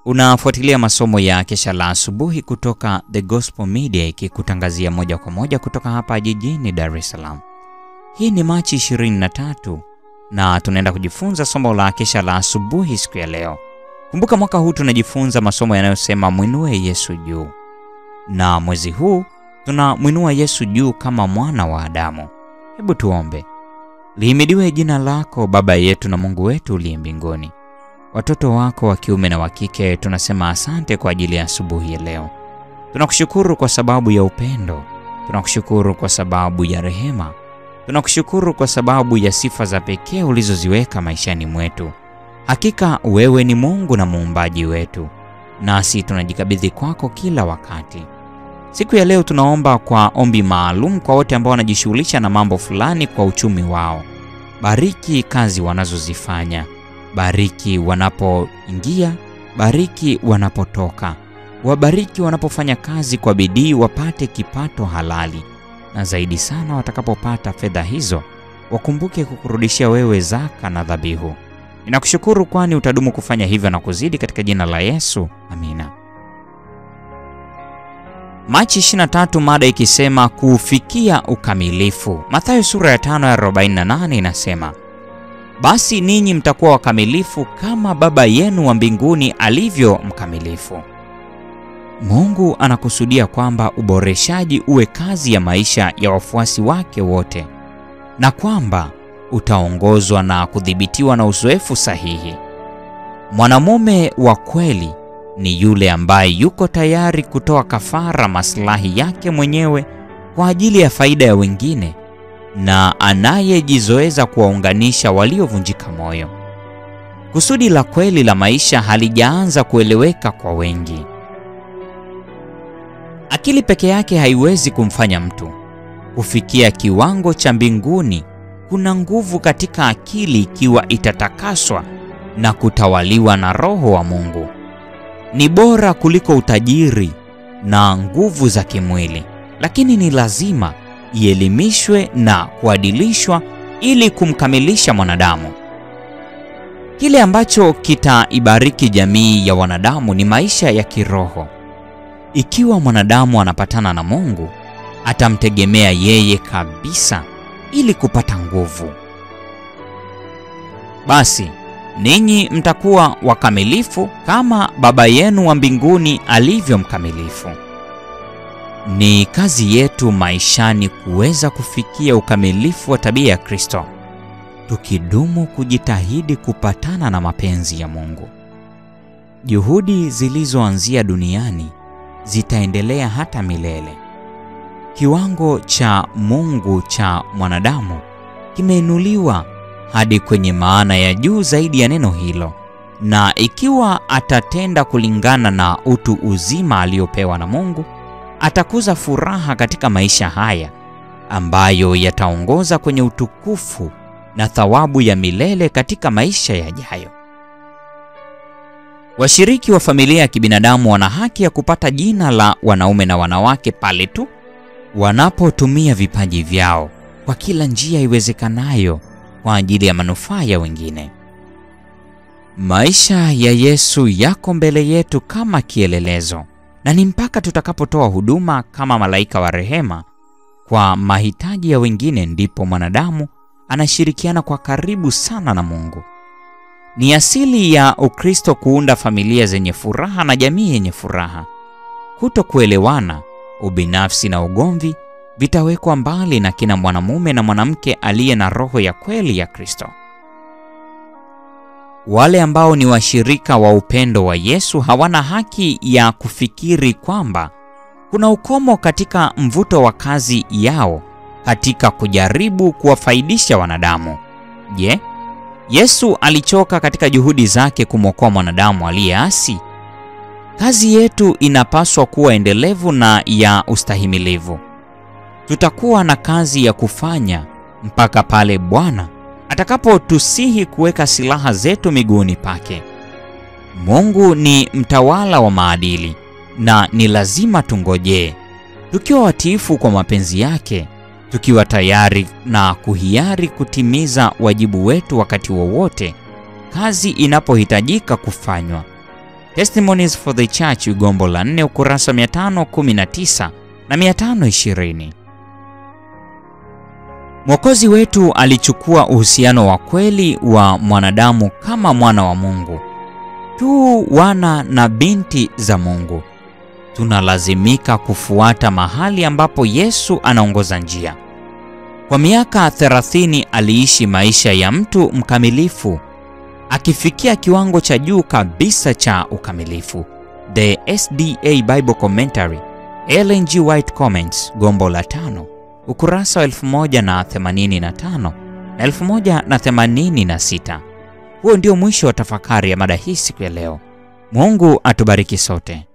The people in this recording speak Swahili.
Unafuatilia masomo ya Kesha la Asubuhi kutoka The Gospel Media, ikikutangazia moja kwa moja kutoka hapa jijini Dar es Salaam. Hii ni Machi 23 na tunaenda kujifunza somo la Kesha la Asubuhi siku ya leo. Kumbuka mwaka huu tunajifunza masomo yanayosema mwinue Yesu juu. Na mwezi huu tunamwinua Yesu juu kama mwana wa Adamu. Hebu tuombe. Lihimidiwe jina lako, Baba yetu na Mungu wetu uliye mbinguni. Watoto wako wa kiume na wa kike tunasema asante kwa ajili ya asubuhi ya leo. Tunakushukuru kwa sababu ya upendo. Tunakushukuru kwa sababu ya rehema. Tunakushukuru kwa sababu ya sifa za pekee ulizoziweka maishani mwetu. Hakika wewe ni Mungu na muumbaji wetu, nasi tunajikabidhi kwako kila wakati. Siku ya leo tunaomba kwa ombi maalum kwa wote ambao wanajishughulisha na mambo fulani kwa uchumi wao. Bariki kazi wanazozifanya. Bariki wanapoingia, bariki wanapotoka. Wabariki wanapofanya kazi kwa bidii wapate kipato halali. Na zaidi sana watakapopata fedha hizo, wakumbuke kukurudishia wewe zaka na dhabihu. Ninakushukuru kwani utadumu kufanya hivyo na kuzidi katika jina la Yesu. Amina. Machi 23, mada ikisema kufikia ukamilifu. Mathayo sura ya 5:48 inasema, basi ninyi mtakuwa wakamilifu kama Baba yenu wa mbinguni alivyo mkamilifu. Mungu anakusudia kwamba uboreshaji uwe kazi ya maisha ya wafuasi wake wote, na kwamba utaongozwa na kudhibitiwa na uzoefu sahihi. Mwanamume wa kweli ni yule ambaye yuko tayari kutoa kafara maslahi yake mwenyewe kwa ajili ya faida ya wengine, na anayejizoeza kuwaunganisha waliovunjika moyo. Kusudi la kweli la maisha halijaanza kueleweka kwa wengi. Akili peke yake haiwezi kumfanya mtu kufikia kiwango cha mbinguni. Kuna nguvu katika akili ikiwa itatakaswa na kutawaliwa na Roho wa Mungu. Ni bora kuliko utajiri na nguvu za kimwili, lakini ni lazima ielimishwe na kuadilishwa ili kumkamilisha mwanadamu. Kile ambacho kitaibariki jamii ya wanadamu ni maisha ya kiroho. Ikiwa mwanadamu anapatana na Mungu, atamtegemea yeye kabisa ili kupata nguvu. Basi ninyi mtakuwa wakamilifu kama Baba yenu wa mbinguni alivyo mkamilifu. Ni kazi yetu maishani kuweza kufikia ukamilifu wa tabia ya Kristo, tukidumu kujitahidi kupatana na mapenzi ya Mungu. Juhudi zilizoanzia duniani zitaendelea hata milele. Kiwango cha Mungu cha mwanadamu kimeinuliwa hadi kwenye maana ya juu zaidi ya neno hilo, na ikiwa atatenda kulingana na utu uzima aliopewa na Mungu, atakuza furaha katika maisha haya ambayo yataongoza kwenye utukufu na thawabu ya milele katika maisha yajayo. Washiriki wa familia ya kibinadamu wana haki ya kupata jina la wanaume na wanawake pale tu wanapotumia vipaji vyao kwa kila njia iwezekanayo kwa ajili ya manufaa ya wengine. Maisha ya Yesu yako mbele yetu kama kielelezo, na ni mpaka tutakapotoa huduma kama malaika wa rehema kwa mahitaji ya wengine ndipo mwanadamu anashirikiana kwa karibu sana na Mungu. Ni asili ya Ukristo kuunda familia zenye furaha na jamii yenye furaha. Kutokuelewana, ubinafsi na ugomvi vitawekwa mbali na kila mwanamume na mwanamke aliye na roho ya kweli ya Kristo. Wale ambao ni washirika wa upendo wa Yesu hawana haki ya kufikiri kwamba kuna ukomo katika mvuto wa kazi yao katika kujaribu kuwafaidisha wanadamu. Je, Yesu alichoka katika juhudi zake kumwokoa mwanadamu aliyeasi? Kazi yetu inapaswa kuwa endelevu na ya ustahimilivu. Tutakuwa na kazi ya kufanya mpaka pale Bwana atakapotusihi kuweka silaha zetu miguuni pake. Mungu ni mtawala wa maadili na ni lazima tungojee, tukiwa watiifu kwa mapenzi yake, tukiwa tayari na kuhiari kutimiza wajibu wetu wakati wowote kazi inapohitajika kufanywa. Testimonies for the Church, gombo la 4, ukurasa 519 na 520. Mwokozi wetu alichukua uhusiano wa kweli wa mwanadamu kama mwana wa Mungu. Tu wana na binti za Mungu. Tunalazimika kufuata mahali ambapo Yesu anaongoza njia. Kwa miaka 30 aliishi maisha ya mtu mkamilifu, akifikia kiwango cha juu kabisa cha ukamilifu. The SDA Bible Commentary, Ellen G. White Comments, gombo la 5, ukurasa wa 1085 na 1086. Huo ndio mwisho wa tafakari ya mada hii siku ya leo. Mungu atubariki sote.